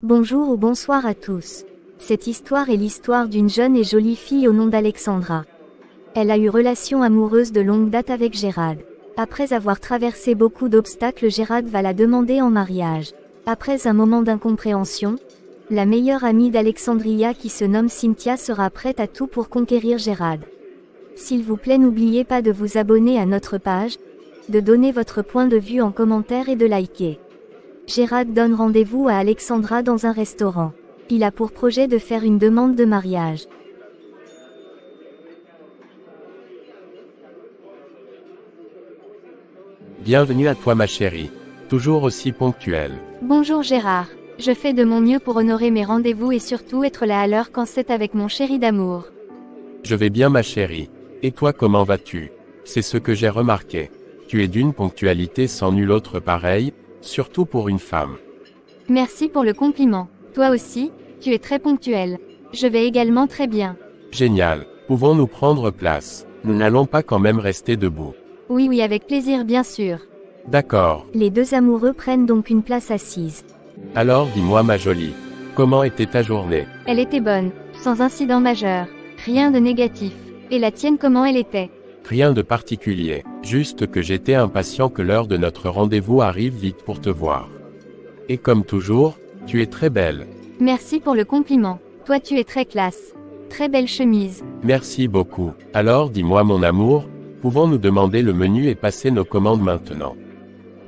Bonjour ou bonsoir à tous. Cette histoire est l'histoire d'une jeune et jolie fille au nom d'Alexandra. Elle a eu relation amoureuse de longue date avec Gérald. Après avoir traversé beaucoup d'obstacles, Gérald va la demander en mariage. Après un moment d'incompréhension, la meilleure amie d'Alexandria qui se nomme Cynthia sera prête à tout pour conquérir Gérald. S'il vous plaît, n'oubliez pas de vous abonner à notre page, de donner votre point de vue en commentaire et de liker. Gérald donne rendez-vous à Alexandra dans un restaurant. Il a pour projet de faire une demande de mariage. Bienvenue à toi ma chérie. Toujours aussi ponctuelle. Bonjour Gérard. Je fais de mon mieux pour honorer mes rendez-vous et surtout être là à l'heure quand c'est avec mon chéri d'amour. Je vais bien ma chérie. Et toi comment vas-tu? C'est ce que j'ai remarqué. Tu es d'une ponctualité sans nul autre pareil, surtout pour une femme. Merci pour le compliment. Toi aussi, tu es très ponctuel. Je vais également très bien. Génial. Pouvons-nous prendre place? Nous n'allons pas quand même rester debout. Oui, avec plaisir bien sûr. D'accord. Les deux amoureux prennent donc une place assise. Alors dis-moi ma jolie. Comment était ta journée? Elle était bonne, sans incident majeur. Rien de négatif. Et la tienne, comment elle était? Rien de particulier. Juste que j'étais impatient que l'heure de notre rendez-vous arrive vite pour te voir. Et comme toujours, tu es très belle. Merci pour le compliment. Toi tu es très classe. Très belle chemise. Merci beaucoup. Alors dis-moi mon amour, pouvons-nous demander le menu et passer nos commandes maintenant?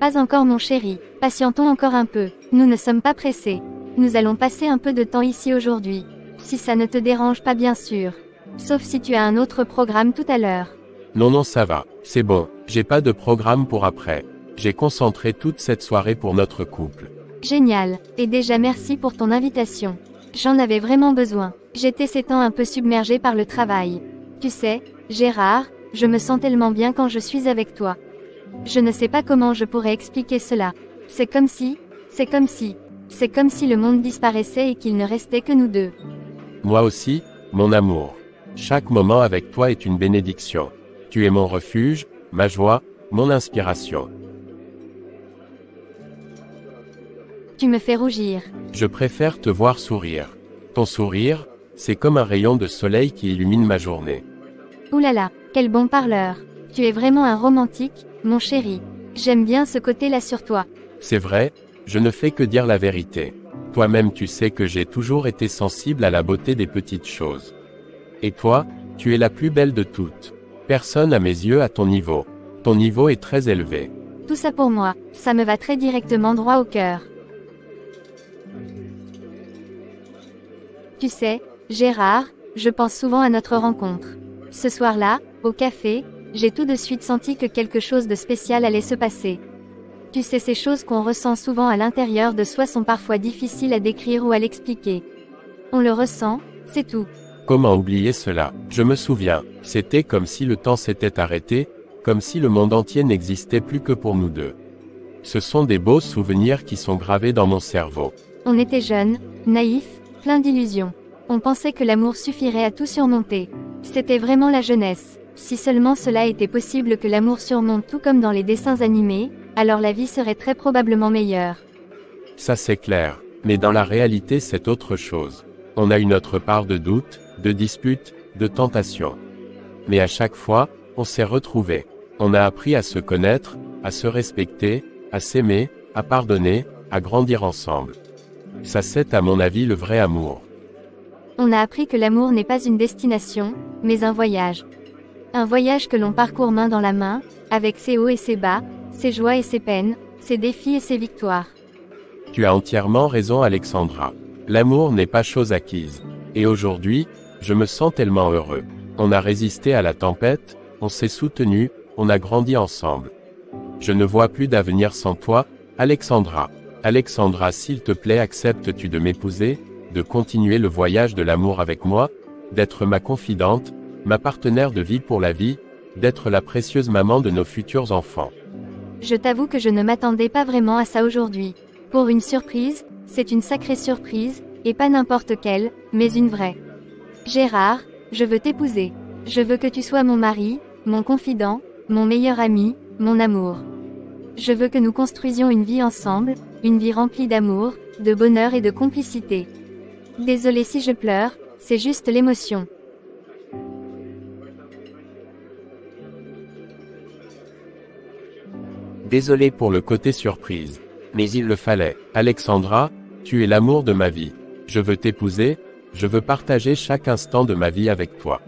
Pas encore mon chéri. Patientons encore un peu. Nous ne sommes pas pressés. Nous allons passer un peu de temps ici aujourd'hui. Si ça ne te dérange pas bien sûr. Sauf si tu as un autre programme tout à l'heure. Non ça va, c'est bon, j'ai pas de programme pour après. J'ai concentré toute cette soirée pour notre couple. Génial, et déjà merci pour ton invitation. J'en avais vraiment besoin. J'étais ces temps un peu submergée par le travail. Tu sais, Gérard, je me sens tellement bien quand je suis avec toi. Je ne sais pas comment je pourrais expliquer cela. C'est comme si le monde disparaissait et qu'il ne restait que nous deux. Moi aussi, mon amour. Chaque moment avec toi est une bénédiction. Tu es mon refuge, ma joie, mon inspiration. Tu me fais rougir. Je préfère te voir sourire. Ton sourire, c'est comme un rayon de soleil qui illumine ma journée. Ouh là là, quel bon parleur. Tu es vraiment un romantique, mon chéri. J'aime bien ce côté-là sur toi. C'est vrai, je ne fais que dire la vérité. Toi-même tu sais que j'ai toujours été sensible à la beauté des petites choses. Et toi, tu es la plus belle de toutes. Personne à mes yeux à ton niveau. Ton niveau est très élevé. Tout ça pour moi, ça me va très directement droit au cœur. Tu sais, Gérard, je pense souvent à notre rencontre. Ce soir-là, au café, j'ai tout de suite senti que quelque chose de spécial allait se passer. Tu sais, ces choses qu'on ressent souvent à l'intérieur de soi sont parfois difficiles à décrire ou à l'expliquer. On le ressent, c'est tout. Comment oublier cela? Je me souviens, c'était comme si le temps s'était arrêté, comme si le monde entier n'existait plus que pour nous deux. Ce sont des beaux souvenirs qui sont gravés dans mon cerveau. On était jeunes, naïfs, pleins d'illusions. On pensait que l'amour suffirait à tout surmonter. C'était vraiment la jeunesse. Si seulement cela était possible, que l'amour surmonte tout comme dans les dessins animés, alors la vie serait très probablement meilleure. Ça c'est clair, mais dans la réalité c'est autre chose. On a eu notre part de doutes, de disputes, de tentations. Mais à chaque fois, on s'est retrouvés. On a appris à se connaître, à se respecter, à s'aimer, à pardonner, à grandir ensemble. Ça c'est à mon avis le vrai amour. On a appris que l'amour n'est pas une destination, mais un voyage. Un voyage que l'on parcourt main dans la main, avec ses hauts et ses bas, ses joies et ses peines, ses défis et ses victoires. Tu as entièrement raison Alexandra. L'amour n'est pas chose acquise. Et aujourd'hui, je me sens tellement heureux. On a résisté à la tempête, on s'est soutenus, on a grandi ensemble. Je ne vois plus d'avenir sans toi, Alexandra. Alexandra, s'il te plaît, acceptes-tu de m'épouser, de continuer le voyage de l'amour avec moi, d'être ma confidente, ma partenaire de vie pour la vie, d'être la précieuse maman de nos futurs enfants? Je t'avoue que je ne m'attendais pas vraiment à ça aujourd'hui. Pour une surprise, c'est une sacrée surprise, et pas n'importe quelle, mais une vraie. Gérard, je veux t'épouser. Je veux que tu sois mon mari, mon confident, mon meilleur ami, mon amour. Je veux que nous construisions une vie ensemble, une vie remplie d'amour, de bonheur et de complicité. Désolée si je pleure, c'est juste l'émotion. Désolé pour le côté surprise. Mais il le fallait. Alexandra, tu es l'amour de ma vie. Je veux t'épouser, je veux partager chaque instant de ma vie avec toi.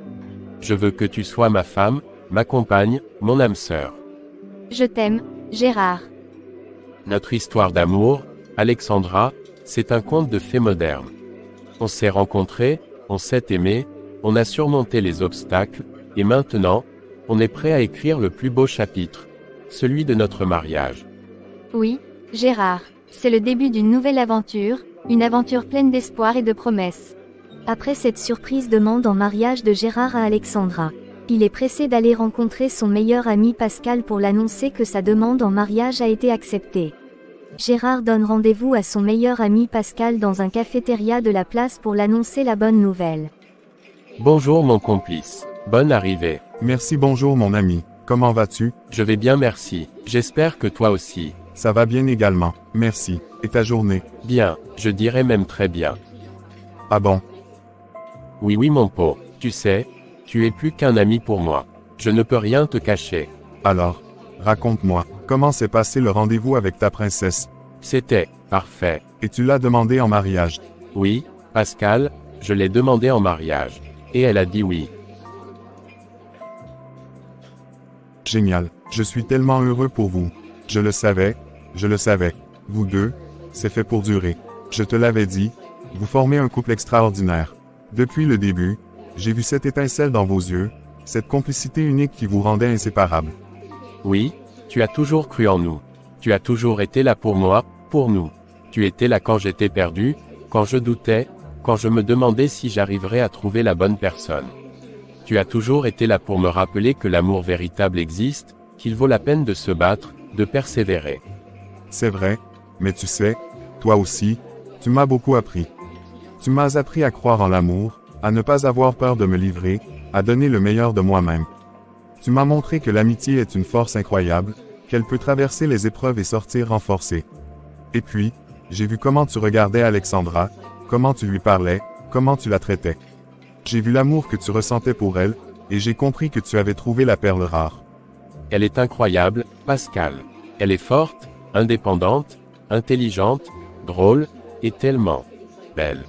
Je veux que tu sois ma femme, ma compagne, mon âme sœur. Je t'aime, Gérard. Notre histoire d'amour, Alexandra, c'est un conte de fées moderne. On s'est rencontrés, on s'est aimés, on a surmonté les obstacles, et maintenant, on est prêt à écrire le plus beau chapitre, celui de notre mariage. Oui, Gérard, c'est le début d'une nouvelle aventure, une aventure pleine d'espoir et de promesses. Après cette surprise demande en mariage de Gérard à Alexandra, il est pressé d'aller rencontrer son meilleur ami Pascal pour l'annoncer que sa demande en mariage a été acceptée. Gérard donne rendez-vous à son meilleur ami Pascal dans un cafétéria de la place pour l'annoncer la bonne nouvelle. Bonjour mon complice, bonne arrivée. Merci, bonjour mon ami, comment vas-tu? Je vais bien merci, j'espère que toi aussi. Ça va bien également, merci. Et ta journée? Bien, je dirais même très bien. Ah bon? Oui mon pot, tu sais, tu es plus qu'un ami pour moi. Je ne peux rien te cacher. Alors, raconte-moi, comment s'est passé le rendez-vous avec ta princesse? C'était parfait. Et tu l'as demandé en mariage? Oui, Pascal, je l'ai demandé en mariage. Et elle a dit oui. Génial, je suis tellement heureux pour vous. Je le savais. Vous deux, c'est fait pour durer. Je te l'avais dit, vous formez un couple extraordinaire. Depuis le début, j'ai vu cette étincelle dans vos yeux, cette complicité unique qui vous rendait inséparables. Oui, tu as toujours cru en nous. Tu as toujours été là pour moi, pour nous. Tu étais là quand j'étais perdu, quand je doutais, quand je me demandais si j'arriverais à trouver la bonne personne. Tu as toujours été là pour me rappeler que l'amour véritable existe, qu'il vaut la peine de se battre, de persévérer. C'est vrai, mais tu sais, toi aussi, tu m'as beaucoup appris. Tu m'as appris à croire en l'amour, à ne pas avoir peur de me livrer, à donner le meilleur de moi-même. Tu m'as montré que l'amitié est une force incroyable, qu'elle peut traverser les épreuves et sortir renforcée. Et puis, j'ai vu comment tu regardais Alexandra, comment tu lui parlais, comment tu la traitais. J'ai vu l'amour que tu ressentais pour elle, et j'ai compris que tu avais trouvé la perle rare. Elle est incroyable, Pascal. Elle est forte, indépendante, intelligente, drôle, et tellement belle.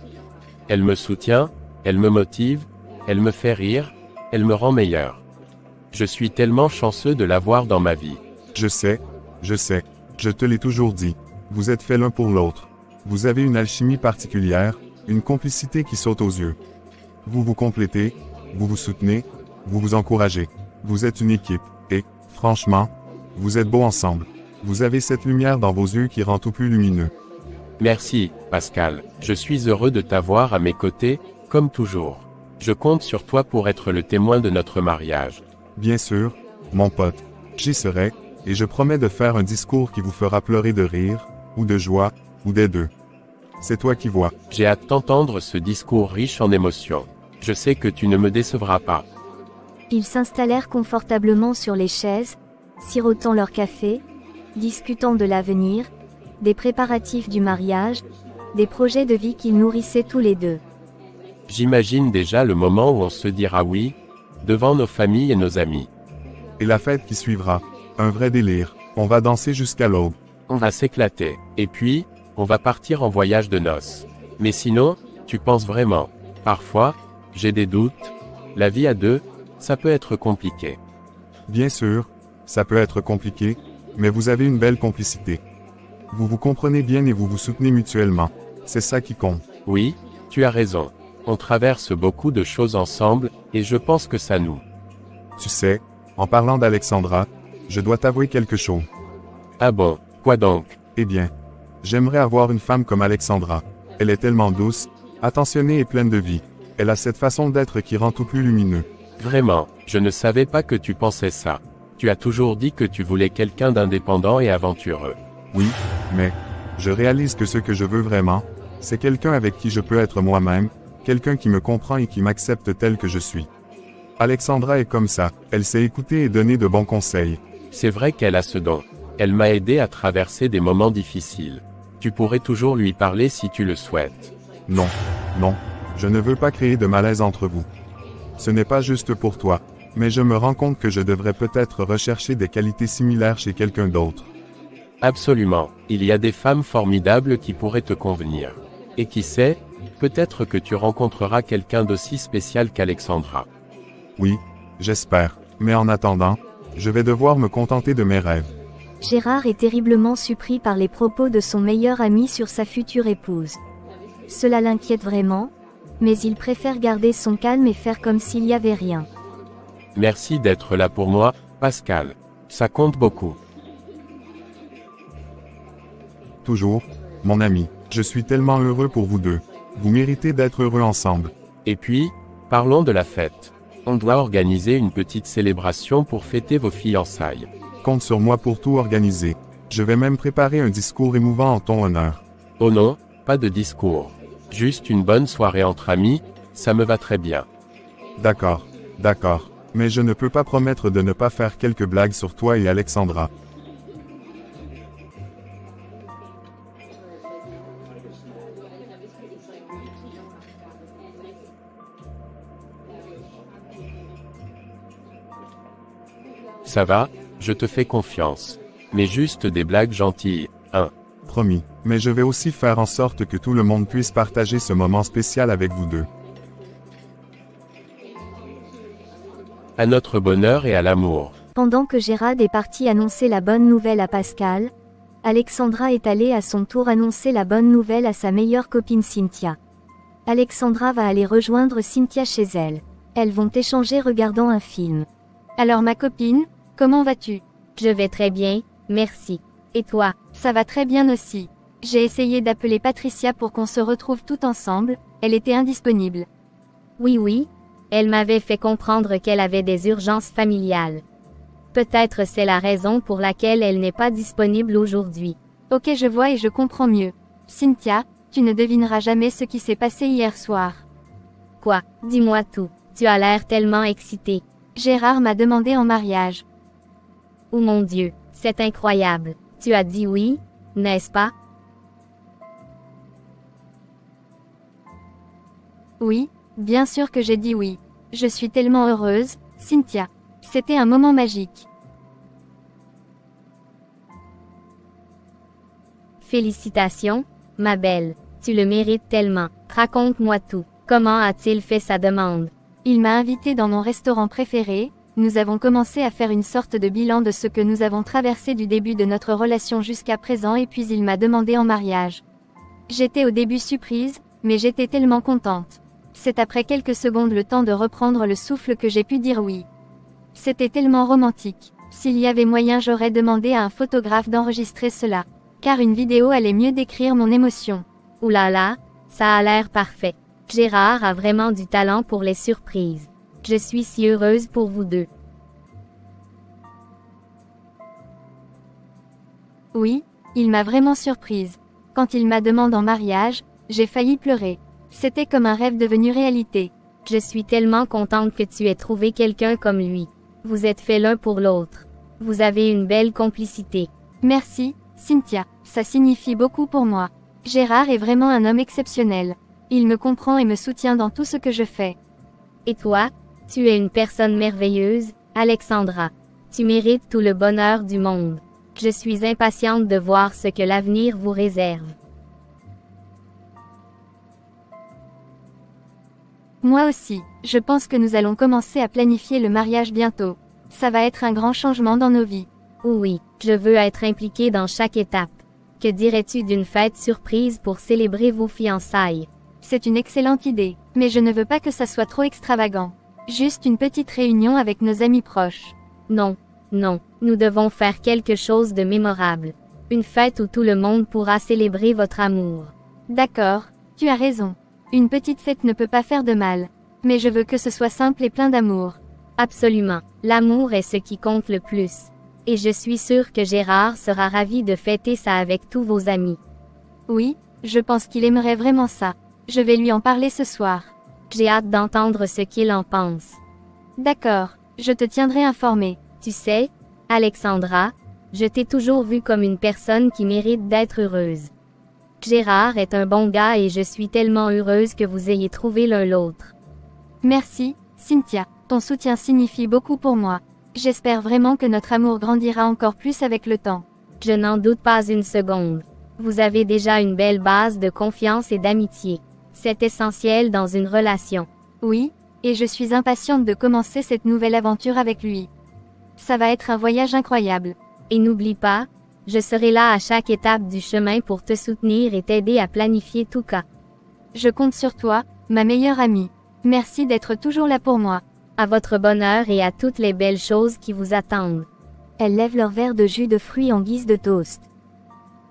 Elle me soutient, elle me motive, elle me fait rire, elle me rend meilleur. Je suis tellement chanceux de l'avoir dans ma vie. Je sais, je te l'ai toujours dit. Vous êtes faits l'un pour l'autre. Vous avez une alchimie particulière, une complicité qui saute aux yeux. Vous vous complétez, vous vous soutenez, vous vous encouragez. Vous êtes une équipe, et, franchement, vous êtes beaux ensemble. Vous avez cette lumière dans vos yeux qui rend tout plus lumineux. Merci, Pascal. Je suis heureux de t'avoir à mes côtés, comme toujours. Je compte sur toi pour être le témoin de notre mariage. Bien sûr, mon pote. J'y serai, et je promets de faire un discours qui vous fera pleurer de rire, ou de joie, ou des deux. C'est toi qui vois. J'ai hâte d'entendre ce discours riche en émotions. Je sais que tu ne me décevras pas. Ils s'installèrent confortablement sur les chaises, sirotant leur café, discutant de l'avenir, des préparatifs du mariage, des projets de vie qu'ils nourrissaient tous les deux. J'imagine déjà le moment où on se dira oui, devant nos familles et nos amis. Et la fête qui suivra, un vrai délire, on va danser jusqu'à l'aube. On va s'éclater, et puis, on va partir en voyage de noces. Mais sinon, tu penses vraiment? Parfois, j'ai des doutes. La vie à deux, ça peut être compliqué. Bien sûr, ça peut être compliqué, mais vous avez une belle complicité. Vous vous comprenez bien et vous vous soutenez mutuellement. C'est ça qui compte. Oui, tu as raison. On traverse beaucoup de choses ensemble, et je pense que ça nous. Tu sais, en parlant d'Alexandra, je dois t'avouer quelque chose. Ah bon, quoi donc? Eh bien, j'aimerais avoir une femme comme Alexandra. Elle est tellement douce, attentionnée et pleine de vie. Elle a cette façon d'être qui rend tout plus lumineux. Vraiment, je ne savais pas que tu pensais ça. Tu as toujours dit que tu voulais quelqu'un d'indépendant et aventureux. Oui, mais, je réalise que ce que je veux vraiment, c'est quelqu'un avec qui je peux être moi-même, quelqu'un qui me comprend et qui m'accepte tel que je suis. Alexandra est comme ça, elle sait écouter et donner de bons conseils. C'est vrai qu'elle a ce don. Elle m'a aidé à traverser des moments difficiles. Tu pourrais toujours lui parler si tu le souhaites. Non, non, je ne veux pas créer de malaise entre vous. Ce n'est pas juste pour toi, mais je me rends compte que je devrais peut-être rechercher des qualités similaires chez quelqu'un d'autre. Absolument, il y a des femmes formidables qui pourraient te convenir. Et qui sait, peut-être que tu rencontreras quelqu'un d'aussi spécial qu'Alexandra. Oui, j'espère, mais en attendant, je vais devoir me contenter de mes rêves. Gérard est terriblement surpris par les propos de son meilleur ami sur sa future épouse. Cela l'inquiète vraiment, mais il préfère garder son calme et faire comme s'il n'y avait rien. Merci d'être là pour moi, Pascal. Ça compte beaucoup. Toujours, mon ami, je suis tellement heureux pour vous deux. Vous méritez d'être heureux ensemble. Et puis, parlons de la fête. On doit organiser une petite célébration pour fêter vos fiançailles. Compte sur moi pour tout organiser. Je vais même préparer un discours émouvant en ton honneur. Oh non, pas de discours. Juste une bonne soirée entre amis, ça me va très bien. D'accord, d'accord, mais je ne peux pas promettre de ne pas faire quelques blagues sur toi et Alexandra. Ça va, je te fais confiance. Mais juste des blagues gentilles, hein. Promis, mais je vais aussi faire en sorte que tout le monde puisse partager ce moment spécial avec vous deux. À notre bonheur et à l'amour. Pendant que Gérard est parti annoncer la bonne nouvelle à Pascal, Alexandra est allée à son tour annoncer la bonne nouvelle à sa meilleure copine Cynthia. Alexandra va aller rejoindre Cynthia chez elle. Elles vont échanger regardant un film. Alors ma copine, comment vas-tu? Je vais très bien, merci. Et toi? Ça va très bien aussi. J'ai essayé d'appeler Patricia pour qu'on se retrouve tout ensemble, elle était indisponible. Oui, elle m'avait fait comprendre qu'elle avait des urgences familiales. Peut-être c'est la raison pour laquelle elle n'est pas disponible aujourd'hui. Ok, je vois et je comprends mieux. Cynthia, tu ne devineras jamais ce qui s'est passé hier soir. Quoi? Dis-moi tout. Tu as l'air tellement excitée. Gérard m'a demandé en mariage. Oh mon Dieu, c'est incroyable. Tu as dit oui, n'est-ce pas? Oui, bien sûr que j'ai dit oui. Je suis tellement heureuse, Cynthia. C'était un moment magique. Félicitations, ma belle. Tu le mérites tellement. Raconte-moi tout. Comment a-t-il fait sa demande? Il m'a invité dans mon restaurant préféré. Nous avons commencé à faire une sorte de bilan de ce que nous avons traversé du début de notre relation jusqu'à présent et puis il m'a demandé en mariage. J'étais au début surprise, mais j'étais tellement contente. C'est après quelques secondes le temps de reprendre le souffle que j'ai pu dire oui. C'était tellement romantique. S'il y avait moyen, j'aurais demandé à un photographe d'enregistrer cela. Car une vidéo allait mieux décrire mon émotion. Ouh là là, ça a l'air parfait. Gérard a vraiment du talent pour les surprises. Je suis si heureuse pour vous deux. Oui, il m'a vraiment surprise. Quand il m'a demandé en mariage, j'ai failli pleurer. C'était comme un rêve devenu réalité. Je suis tellement contente que tu aies trouvé quelqu'un comme lui. Vous êtes faits l'un pour l'autre. Vous avez une belle complicité. Merci, Cynthia, ça signifie beaucoup pour moi. Gérard est vraiment un homme exceptionnel. Il me comprend et me soutient dans tout ce que je fais. Et toi? Tu es une personne merveilleuse, Alexandra. Tu mérites tout le bonheur du monde. Je suis impatiente de voir ce que l'avenir vous réserve. Moi aussi, je pense que nous allons commencer à planifier le mariage bientôt. Ça va être un grand changement dans nos vies. Oui, je veux être impliquée dans chaque étape. Que dirais-tu d'une fête surprise pour célébrer vos fiançailles? C'est une excellente idée, mais je ne veux pas que ça soit trop extravagant. Juste une petite réunion avec nos amis proches. Non, nous devons faire quelque chose de mémorable. Une fête où tout le monde pourra célébrer votre amour. D'accord, tu as raison. Une petite fête ne peut pas faire de mal. Mais je veux que ce soit simple et plein d'amour. Absolument, l'amour est ce qui compte le plus. Et je suis sûre que Gérard sera ravi de fêter ça avec tous vos amis. Oui, je pense qu'il aimerait vraiment ça. Je vais lui en parler ce soir. J'ai hâte d'entendre ce qu'il en pense. D'accord, je te tiendrai informé. Tu sais, Alexandra, je t'ai toujours vue comme une personne qui mérite d'être heureuse. Gérard est un bon gars et je suis tellement heureuse que vous ayez trouvé l'un l'autre. Merci, Cynthia. Ton soutien signifie beaucoup pour moi. J'espère vraiment que notre amour grandira encore plus avec le temps. Je n'en doute pas une seconde. Vous avez déjà une belle base de confiance et d'amitié. C'est essentiel dans une relation. Oui, et je suis impatiente de commencer cette nouvelle aventure avec lui. Ça va être un voyage incroyable. Et n'oublie pas, je serai là à chaque étape du chemin pour te soutenir et t'aider à planifier tout cas. Je compte sur toi, ma meilleure amie. Merci d'être toujours là pour moi. À votre bonheur et à toutes les belles choses qui vous attendent. Elles lèvent leur verre de jus de fruits en guise de toast.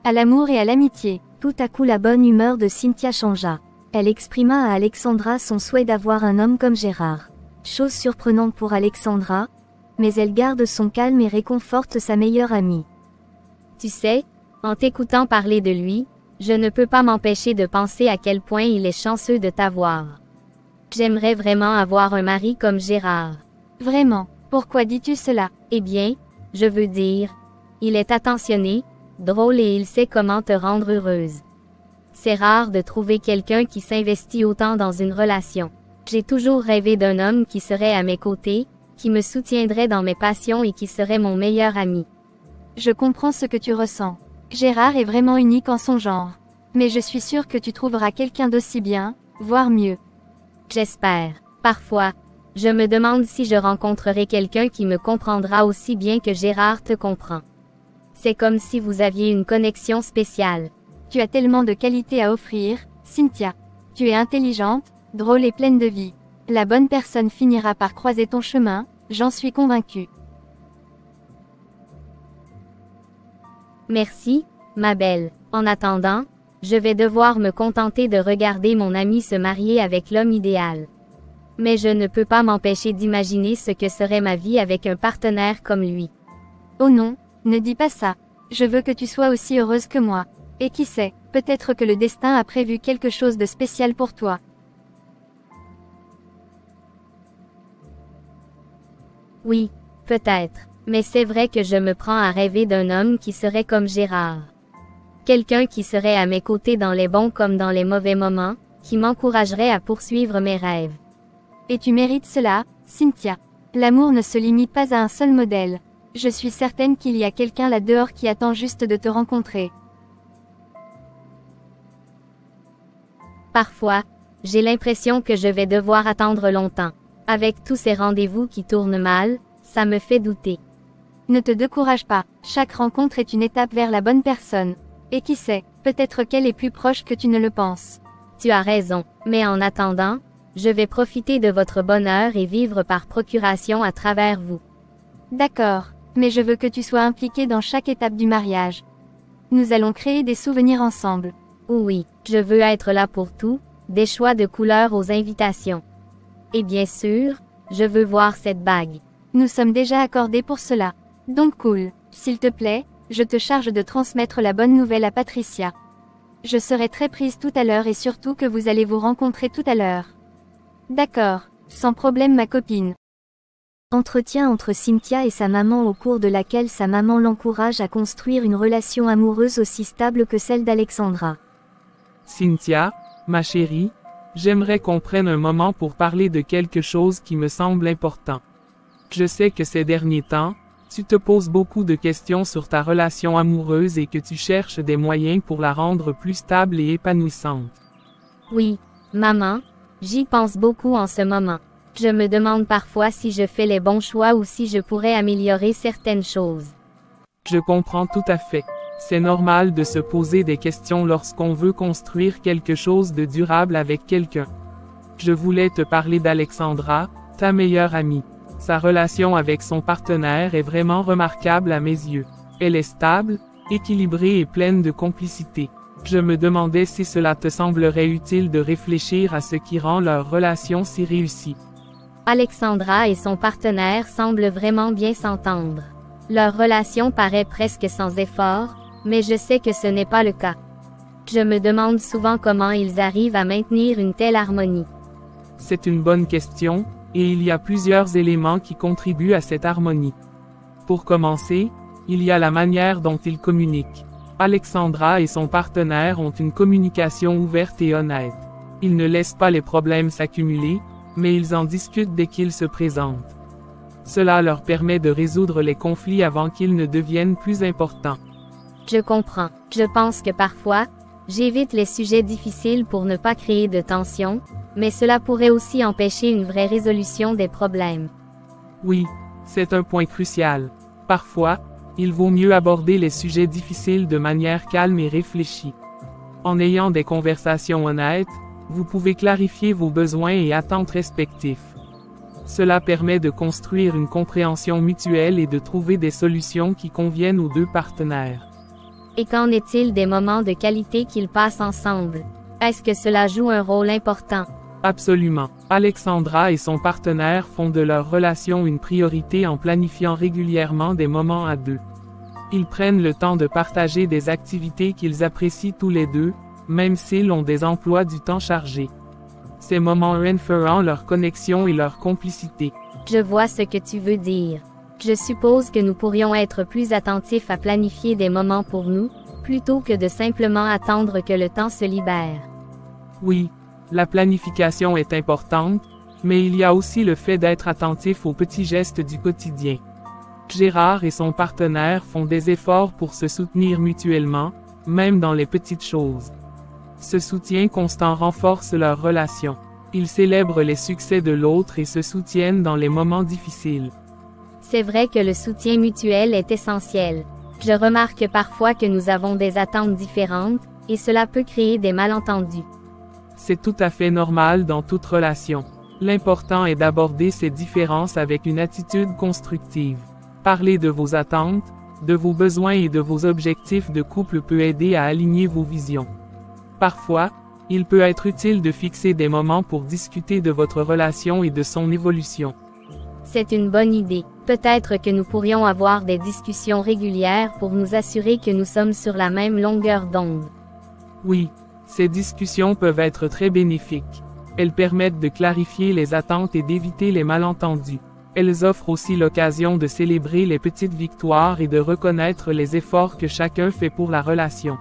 À l'amour et à l'amitié. Tout à coup la bonne humeur de Cynthia changea. Elle exprima à Alexandra son souhait d'avoir un homme comme Gérard. Chose surprenante pour Alexandra, mais elle garde son calme et réconforte sa meilleure amie. Tu sais, en t'écoutant parler de lui, je ne peux pas m'empêcher de penser à quel point il est chanceux de t'avoir. J'aimerais vraiment avoir un mari comme Gérard. Vraiment, pourquoi dis-tu cela? Eh bien, je veux dire, il est attentionné, drôle et il sait comment te rendre heureuse. C'est rare de trouver quelqu'un qui s'investit autant dans une relation. J'ai toujours rêvé d'un homme qui serait à mes côtés, qui me soutiendrait dans mes passions et qui serait mon meilleur ami. Je comprends ce que tu ressens. Gérard est vraiment unique en son genre. Mais je suis sûre que tu trouveras quelqu'un d'aussi bien, voire mieux. J'espère. Parfois, je me demande si je rencontrerai quelqu'un qui me comprendra aussi bien que Gérard te comprend. C'est comme si vous aviez une connexion spéciale. Tu as tellement de qualités à offrir, Cynthia. Tu es intelligente, drôle et pleine de vie. La bonne personne finira par croiser ton chemin, j'en suis convaincue. Merci, ma belle. En attendant, je vais devoir me contenter de regarder mon ami se marier avec l'homme idéal. Mais je ne peux pas m'empêcher d'imaginer ce que serait ma vie avec un partenaire comme lui. Oh non, ne dis pas ça. Je veux que tu sois aussi heureuse que moi. Et qui sait, peut-être que le destin a prévu quelque chose de spécial pour toi. Oui, peut-être. Mais c'est vrai que je me prends à rêver d'un homme qui serait comme Gérard. Quelqu'un qui serait à mes côtés dans les bons comme dans les mauvais moments, qui m'encouragerait à poursuivre mes rêves. Et tu mérites cela, Cynthia. L'amour ne se limite pas à un seul modèle. Je suis certaine qu'il y a quelqu'un là-dehors qui attend juste de te rencontrer. Parfois, j'ai l'impression que je vais devoir attendre longtemps. Avec tous ces rendez-vous qui tournent mal, ça me fait douter. Ne te décourage pas, chaque rencontre est une étape vers la bonne personne. Et qui sait, peut-être qu'elle est plus proche que tu ne le penses. Tu as raison, mais en attendant, je vais profiter de votre bonheur et vivre par procuration à travers vous. D'accord, mais je veux que tu sois impliqué dans chaque étape du mariage. Nous allons créer des souvenirs ensemble. Oui, je veux être là pour tout, des choix de couleurs aux invitations. Et bien sûr, je veux voir cette bague. Nous sommes déjà accordés pour cela. Donc cool, s'il te plaît, je te charge de transmettre la bonne nouvelle à Patricia. Je serai très prise tout à l'heure et surtout que vous allez vous rencontrer tout à l'heure. D'accord, sans problème ma copine. Entretien entre Cynthia et sa maman au cours de laquelle sa maman l'encourage à construire une relation amoureuse aussi stable que celle d'Alexandra. Cynthia, ma chérie, j'aimerais qu'on prenne un moment pour parler de quelque chose qui me semble important. Je sais que ces derniers temps, tu te poses beaucoup de questions sur ta relation amoureuse et que tu cherches des moyens pour la rendre plus stable et épanouissante. Oui, maman, j'y pense beaucoup en ce moment. Je me demande parfois si je fais les bons choix ou si je pourrais améliorer certaines choses. Je comprends tout à fait. C'est normal de se poser des questions lorsqu'on veut construire quelque chose de durable avec quelqu'un. Je voulais te parler d'Alexandra, ta meilleure amie. Sa relation avec son partenaire est vraiment remarquable à mes yeux. Elle est stable, équilibrée et pleine de complicité. Je me demandais si cela te semblerait utile de réfléchir à ce qui rend leur relation si réussie. Alexandra et son partenaire semblent vraiment bien s'entendre. Leur relation paraît presque sans effort, mais je sais que ce n'est pas le cas. Je me demande souvent comment ils arrivent à maintenir une telle harmonie. C'est une bonne question, et il y a plusieurs éléments qui contribuent à cette harmonie. Pour commencer, il y a la manière dont ils communiquent. Alexandra et son partenaire ont une communication ouverte et honnête. Ils ne laissent pas les problèmes s'accumuler, mais ils en discutent dès qu'ils se présentent. Cela leur permet de résoudre les conflits avant qu'ils ne deviennent plus importants. Je comprends. Je pense que parfois, j'évite les sujets difficiles pour ne pas créer de tension, mais cela pourrait aussi empêcher une vraie résolution des problèmes. Oui, c'est un point crucial. Parfois, il vaut mieux aborder les sujets difficiles de manière calme et réfléchie. En ayant des conversations honnêtes, vous pouvez clarifier vos besoins et attentes respectifs. Cela permet de construire une compréhension mutuelle et de trouver des solutions qui conviennent aux deux partenaires. Et qu'en est-il des moments de qualité qu'ils passent ensemble? Est-ce que cela joue un rôle important? Absolument. Alexandra et son partenaire font de leur relation une priorité en planifiant régulièrement des moments à deux. Ils prennent le temps de partager des activités qu'ils apprécient tous les deux, même s'ils ont des emplois du temps chargés. Ces moments renforcent leur connexion et leur complicité. Je vois ce que tu veux dire. Je suppose que nous pourrions être plus attentifs à planifier des moments pour nous, plutôt que de simplement attendre que le temps se libère. Oui, la planification est importante, mais il y a aussi le fait d'être attentif aux petits gestes du quotidien. Gérard et son partenaire font des efforts pour se soutenir mutuellement, même dans les petites choses. Ce soutien constant renforce leur relation. Ils célèbrent les succès de l'autre et se soutiennent dans les moments difficiles. C'est vrai que le soutien mutuel est essentiel. Je remarque parfois que nous avons des attentes différentes, et cela peut créer des malentendus. C'est tout à fait normal dans toute relation. L'important est d'aborder ces différences avec une attitude constructive. Parler de vos attentes, de vos besoins et de vos objectifs de couple peut aider à aligner vos visions. Parfois, il peut être utile de fixer des moments pour discuter de votre relation et de son évolution. C'est une bonne idée. Peut-être que nous pourrions avoir des discussions régulières pour nous assurer que nous sommes sur la même longueur d'onde. Oui, ces discussions peuvent être très bénéfiques. Elles permettent de clarifier les attentes et d'éviter les malentendus. Elles offrent aussi l'occasion de célébrer les petites victoires et de reconnaître les efforts que chacun fait pour la relation.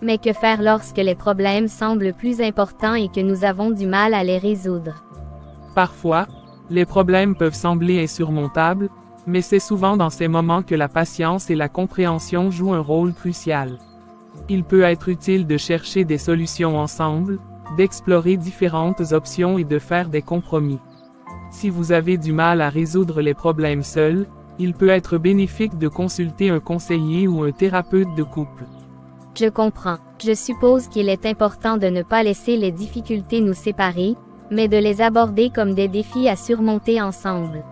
Mais que faire lorsque les problèmes semblent plus importants et que nous avons du mal à les résoudre? Parfois, les problèmes peuvent sembler insurmontables, mais c'est souvent dans ces moments que la patience et la compréhension jouent un rôle crucial. Il peut être utile de chercher des solutions ensemble, d'explorer différentes options et de faire des compromis. Si vous avez du mal à résoudre les problèmes seuls, il peut être bénéfique de consulter un conseiller ou un thérapeute de couple. Je comprends. Je suppose qu'il est important de ne pas laisser les difficultés nous séparer, mais de les aborder comme des défis à surmonter ensemble.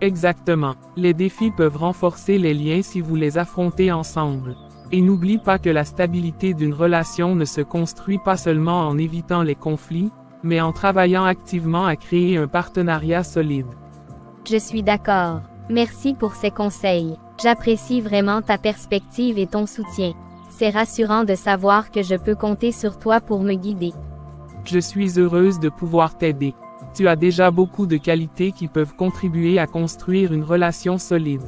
Exactement. Les défis peuvent renforcer les liens si vous les affrontez ensemble. Et n'oublie pas que la stabilité d'une relation ne se construit pas seulement en évitant les conflits, mais en travaillant activement à créer un partenariat solide. Je suis d'accord. Merci pour ces conseils. J'apprécie vraiment ta perspective et ton soutien. C'est rassurant de savoir que je peux compter sur toi pour me guider. Je suis heureuse de pouvoir t'aider. Tu as déjà beaucoup de qualités qui peuvent contribuer à construire une relation solide.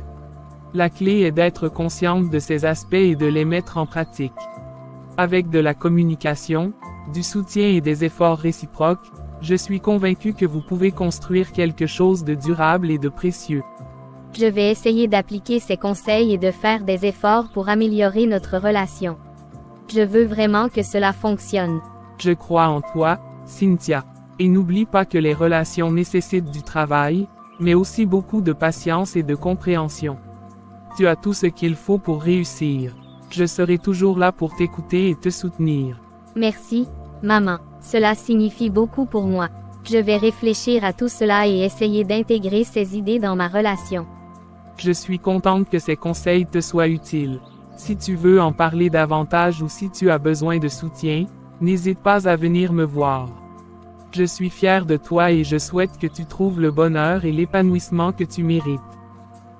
La clé est d'être consciente de ces aspects et de les mettre en pratique. Avec de la communication, du soutien et des efforts réciproques, je suis convaincue que vous pouvez construire quelque chose de durable et de précieux. Je vais essayer d'appliquer ces conseils et de faire des efforts pour améliorer notre relation. Je veux vraiment que cela fonctionne. Je crois en toi, Cynthia. Et n'oublie pas que les relations nécessitent du travail, mais aussi beaucoup de patience et de compréhension. Tu as tout ce qu'il faut pour réussir. Je serai toujours là pour t'écouter et te soutenir. Merci, maman. Cela signifie beaucoup pour moi. Je vais réfléchir à tout cela et essayer d'intégrer ces idées dans ma relation. Je suis contente que ces conseils te soient utiles. Si tu veux en parler davantage ou si tu as besoin de soutien, n'hésite pas à venir me voir. Je suis fière de toi et je souhaite que tu trouves le bonheur et l'épanouissement que tu mérites.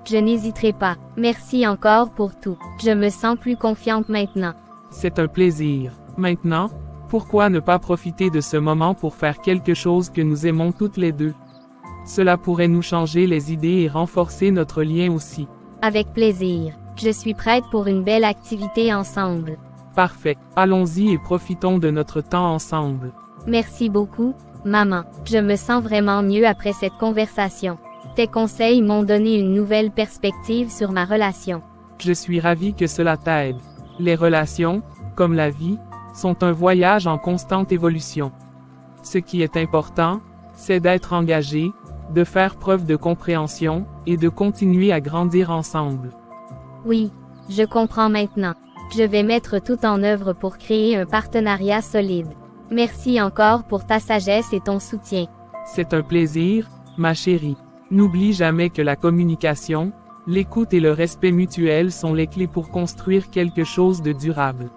Je n'hésiterai pas. Merci encore pour tout. Je me sens plus confiante maintenant. C'est un plaisir. Maintenant, pourquoi ne pas profiter de ce moment pour faire quelque chose que nous aimons toutes les deux? Cela pourrait nous changer les idées et renforcer notre lien aussi. Avec plaisir. Je suis prête pour une belle activité ensemble. Parfait. Allons-y et profitons de notre temps ensemble. Merci beaucoup, maman. Je me sens vraiment mieux après cette conversation. Tes conseils m'ont donné une nouvelle perspective sur ma relation. Je suis ravi que cela t'aide. Les relations, comme la vie, sont un voyage en constante évolution. Ce qui est important, c'est d'être engagé, de faire preuve de compréhension, et de continuer à grandir ensemble. Oui, je comprends maintenant. Je vais mettre tout en œuvre pour créer un partenariat solide. Merci encore pour ta sagesse et ton soutien. C'est un plaisir, ma chérie. N'oublie jamais que la communication, l'écoute et le respect mutuel sont les clés pour construire quelque chose de durable.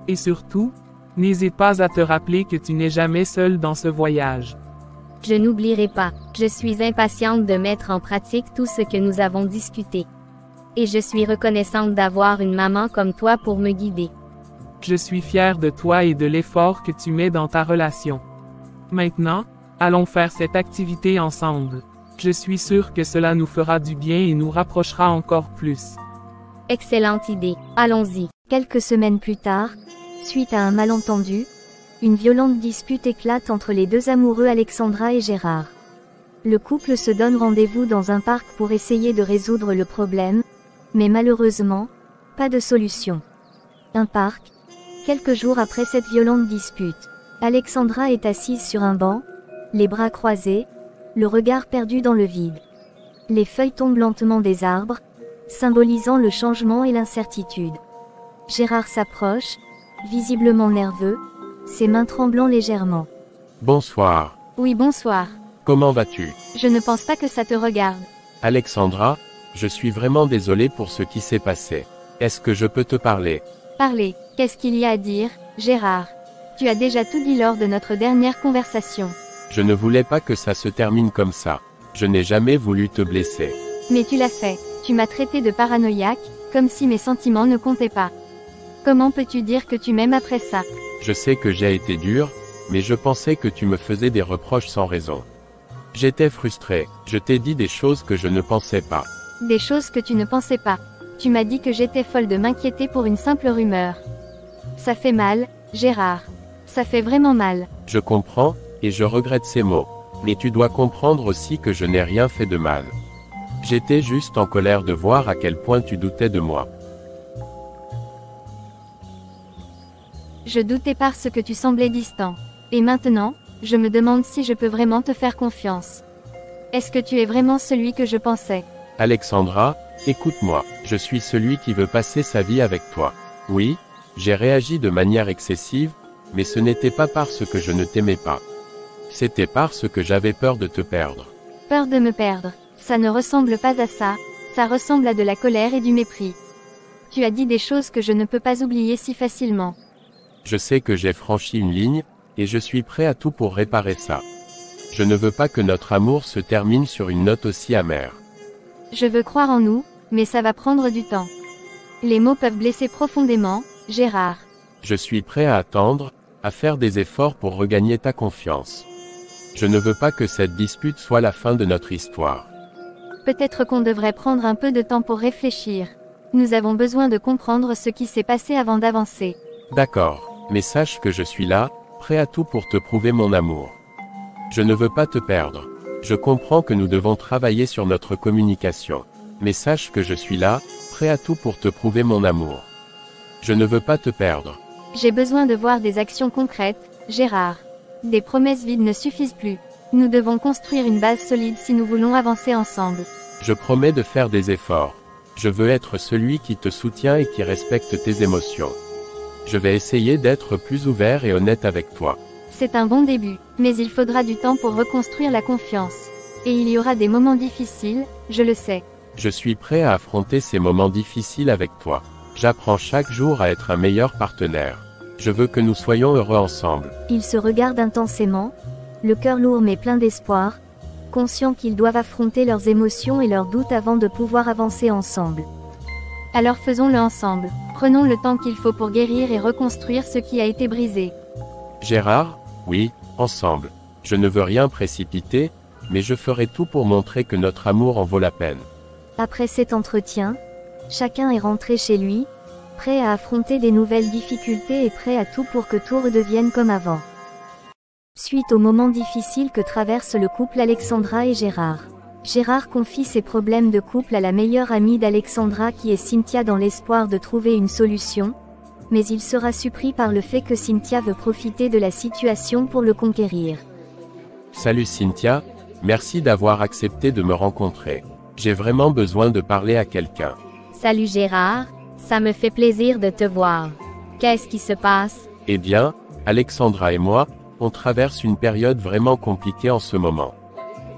Et surtout, n'hésite pas à te rappeler que tu n'es jamais seul dans ce voyage. Je n'oublierai pas. Je suis impatiente de mettre en pratique tout ce que nous avons discuté. Et je suis reconnaissante d'avoir une maman comme toi pour me guider. Je suis fière de toi et de l'effort que tu mets dans ta relation. Maintenant, allons faire cette activité ensemble. Je suis sûre que cela nous fera du bien et nous rapprochera encore plus. Excellente idée. Allons-y. Quelques semaines plus tard, suite à un malentendu, une violente dispute éclate entre les deux amoureux Alexandra et Gérard. Le couple se donne rendez-vous dans un parc pour essayer de résoudre le problème, mais malheureusement, pas de solution. Un parc. Quelques jours après cette violente dispute, Alexandra est assise sur un banc, les bras croisés, le regard perdu dans le vide. Les feuilles tombent lentement des arbres, symbolisant le changement et l'incertitude. Gérard s'approche, visiblement nerveux, ses mains tremblant légèrement. Bonsoir. Oui, bonsoir. Comment vas-tu? Je ne pense pas que ça te regarde. Alexandra, je suis vraiment désolé pour ce qui s'est passé. Est-ce que je peux te parler? Parlez, qu'est-ce qu'il y a à dire, Gérard? Tu as déjà tout dit lors de notre dernière conversation. Je ne voulais pas que ça se termine comme ça. Je n'ai jamais voulu te blesser. Mais tu l'as fait. Tu m'as traité de paranoïaque, comme si mes sentiments ne comptaient pas. Comment peux-tu dire que tu m'aimes après ça? Je sais que j'ai été dur, mais je pensais que tu me faisais des reproches sans raison. J'étais frustré, je t'ai dit des choses que je ne pensais pas. Des choses que tu ne pensais pas. Tu m'as dit que j'étais folle de m'inquiéter pour une simple rumeur. Ça fait mal, Gérard. Ça fait vraiment mal. Je comprends, et je regrette ces mots. Mais tu dois comprendre aussi que je n'ai rien fait de mal. J'étais juste en colère de voir à quel point tu doutais de moi. Je doutais parce que tu semblais distant. Et maintenant, je me demande si je peux vraiment te faire confiance. Est-ce que tu es vraiment celui que je pensais? Alexandra, écoute-moi, je suis celui qui veut passer sa vie avec toi. Oui, j'ai réagi de manière excessive, mais ce n'était pas parce que je ne t'aimais pas. C'était parce que j'avais peur de te perdre. Peur de me perdre. Ça ne ressemble pas à ça, ça ressemble à de la colère et du mépris. Tu as dit des choses que je ne peux pas oublier si facilement. Je sais que j'ai franchi une ligne, et je suis prêt à tout pour réparer ça. Je ne veux pas que notre amour se termine sur une note aussi amère. Je veux croire en nous, mais ça va prendre du temps. Les mots peuvent blesser profondément, Gérard. Je suis prêt à attendre, à faire des efforts pour regagner ta confiance. Je ne veux pas que cette dispute soit la fin de notre histoire. Peut-être qu'on devrait prendre un peu de temps pour réfléchir. Nous avons besoin de comprendre ce qui s'est passé avant d'avancer. D'accord, mais sache que je suis là, prêt à tout pour te prouver mon amour. Je ne veux pas te perdre. Je comprends que nous devons travailler sur notre communication. Mais sache que je suis là, prêt à tout pour te prouver mon amour. Je ne veux pas te perdre. J'ai besoin de voir des actions concrètes, Gérard. Des promesses vides ne suffisent plus. Nous devons construire une base solide si nous voulons avancer ensemble. Je promets de faire des efforts. Je veux être celui qui te soutient et qui respecte tes émotions. Je vais essayer d'être plus ouvert et honnête avec toi. C'est un bon début, mais il faudra du temps pour reconstruire la confiance. Et il y aura des moments difficiles, je le sais. Je suis prêt à affronter ces moments difficiles avec toi. J'apprends chaque jour à être un meilleur partenaire. Je veux que nous soyons heureux ensemble. Ils se regardent intensément, le cœur lourd mais plein d'espoir, conscients qu'ils doivent affronter leurs émotions et leurs doutes avant de pouvoir avancer ensemble. Alors faisons-le ensemble. Prenons le temps qu'il faut pour guérir et reconstruire ce qui a été brisé. Gérard, oui, ensemble. Je ne veux rien précipiter, mais je ferai tout pour montrer que notre amour en vaut la peine. Après cet entretien, Chacun est rentré chez lui, prêt à affronter des nouvelles difficultés et prêt à tout pour que tout redevienne comme avant. Suite aux moments difficiles que traverse le couple Alexandra et Gérard. Gérard confie ses problèmes de couple à la meilleure amie d'Alexandra qui est Cynthia dans l'espoir de trouver une solution, mais il sera surpris par le fait que Cynthia veut profiter de la situation pour le conquérir. Salut Cynthia, merci d'avoir accepté de me rencontrer. J'ai vraiment besoin de parler à quelqu'un. Salut Gérard, ça me fait plaisir de te voir. Qu'est-ce qui se passe? Eh bien, Alexandra et moi, on traverse une période vraiment compliquée en ce moment.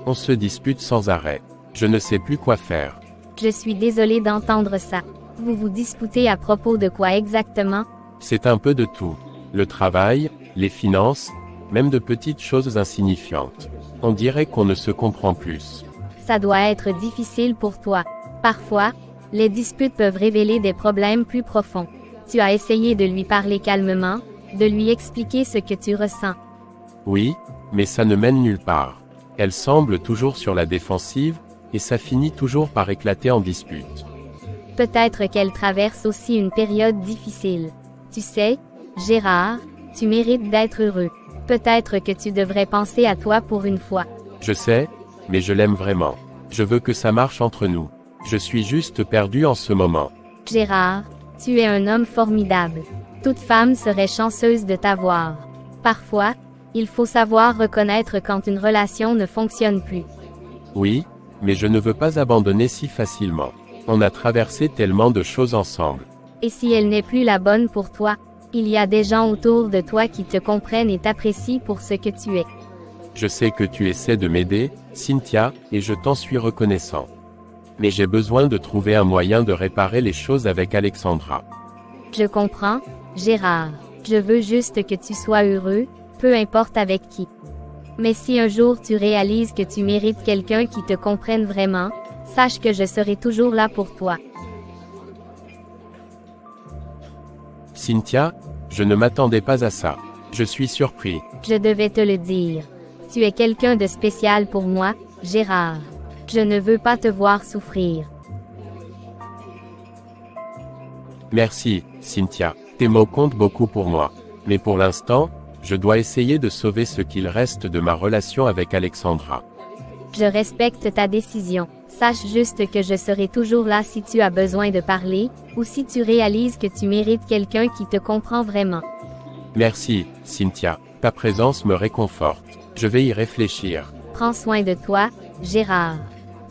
On se dispute sans arrêt. Je ne sais plus quoi faire. Je suis désolée d'entendre ça. Vous vous disputez à propos de quoi exactement? C'est un peu de tout. Le travail, les finances, même de petites choses insignifiantes. On dirait qu'on ne se comprend plus. Ça doit être difficile pour toi. Parfois, les disputes peuvent révéler des problèmes plus profonds. Tu as essayé de lui parler calmement, de lui expliquer ce que tu ressens. Oui, mais ça ne mène nulle part. Elle semble toujours sur la défensive, et ça finit toujours par éclater en dispute. Peut-être qu'elle traverse aussi une période difficile. Tu sais, Gérard, tu mérites d'être heureux. Peut-être que tu devrais penser à toi pour une fois. Je sais, mais je l'aime vraiment. Je veux que ça marche entre nous. Je suis juste perdu en ce moment. Gérard, tu es un homme formidable. Toute femme serait chanceuse de t'avoir. Parfois, il faut savoir reconnaître quand une relation ne fonctionne plus. Oui, mais je ne veux pas abandonner si facilement. On a traversé tellement de choses ensemble. Et si elle n'est plus la bonne pour toi, il y a des gens autour de toi qui te comprennent et t'apprécient pour ce que tu es. Je sais que tu essaies de m'aider, Cynthia, et je t'en suis reconnaissant. Mais j'ai besoin de trouver un moyen de réparer les choses avec Alexandra. Je comprends, Gérard. Je veux juste que tu sois heureux, peu importe avec qui. Mais si un jour tu réalises que tu mérites quelqu'un qui te comprenne vraiment, sache que je serai toujours là pour toi. Cynthia, je ne m'attendais pas à ça. Je suis surpris. Je devais te le dire. Tu es quelqu'un de spécial pour moi, Gérard. Je ne veux pas te voir souffrir. Merci, Cynthia. Tes mots comptent beaucoup pour moi. Mais pour l'instant, je dois essayer de sauver ce qu'il reste de ma relation avec Alexandra. Je respecte ta décision. Sache juste que je serai toujours là si tu as besoin de parler, ou si tu réalises que tu mérites quelqu'un qui te comprend vraiment. Merci, Cynthia. Ta présence me réconforte. Je vais y réfléchir. Prends soin de toi, Gérard.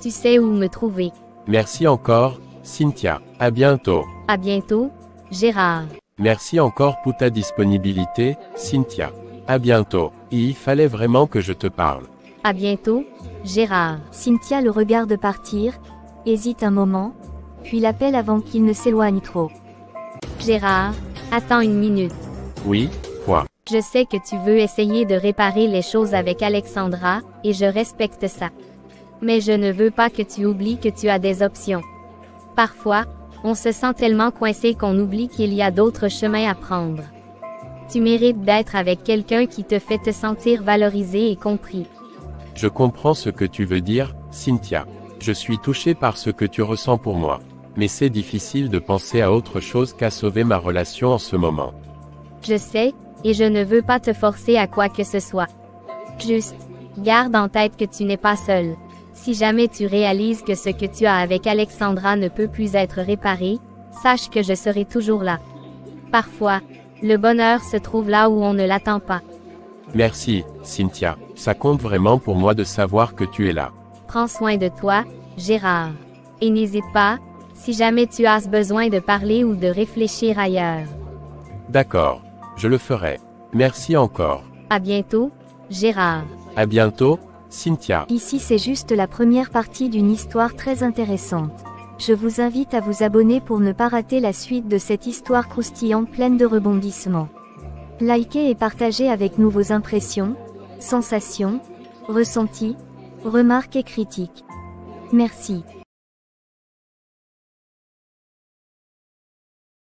Tu sais où me trouver. Merci encore, Cynthia. À bientôt. À bientôt, Gérard. Merci encore pour ta disponibilité, Cynthia. À bientôt. Il fallait vraiment que je te parle. À bientôt, Gérard. Cynthia le regarde partir, hésite un moment, puis l'appelle avant qu'il ne s'éloigne trop. Gérard, attends une minute. Oui, quoi? Je sais que tu veux essayer de réparer les choses avec Alexandra, et je respecte ça. Mais je ne veux pas que tu oublies que tu as des options. Parfois, on se sent tellement coincé qu'on oublie qu'il y a d'autres chemins à prendre. Tu mérites d'être avec quelqu'un qui te fait te sentir valorisé et compris. Je comprends ce que tu veux dire, Cynthia. Je suis touché par ce que tu ressens pour moi. Mais c'est difficile de penser à autre chose qu'à sauver ma relation en ce moment. Je sais, et je ne veux pas te forcer à quoi que ce soit. Juste, garde en tête que tu n'es pas seul. Si jamais tu réalises que ce que tu as avec Alexandra ne peut plus être réparé, sache que je serai toujours là. Parfois, le bonheur se trouve là où on ne l'attend pas. Merci, Cynthia. Ça compte vraiment pour moi de savoir que tu es là. Prends soin de toi, Gérard. Et n'hésite pas, si jamais tu as besoin de parler ou de réfléchir ailleurs. D'accord. Je le ferai. Merci encore. À bientôt, Gérard. À bientôt, Cynthia. Ici c'est juste la première partie d'une histoire très intéressante. Je vous invite à vous abonner pour ne pas rater la suite de cette histoire croustillante pleine de rebondissements. Likez et partagez avec nous vos impressions, sensations, ressentis, remarques et critiques. Merci.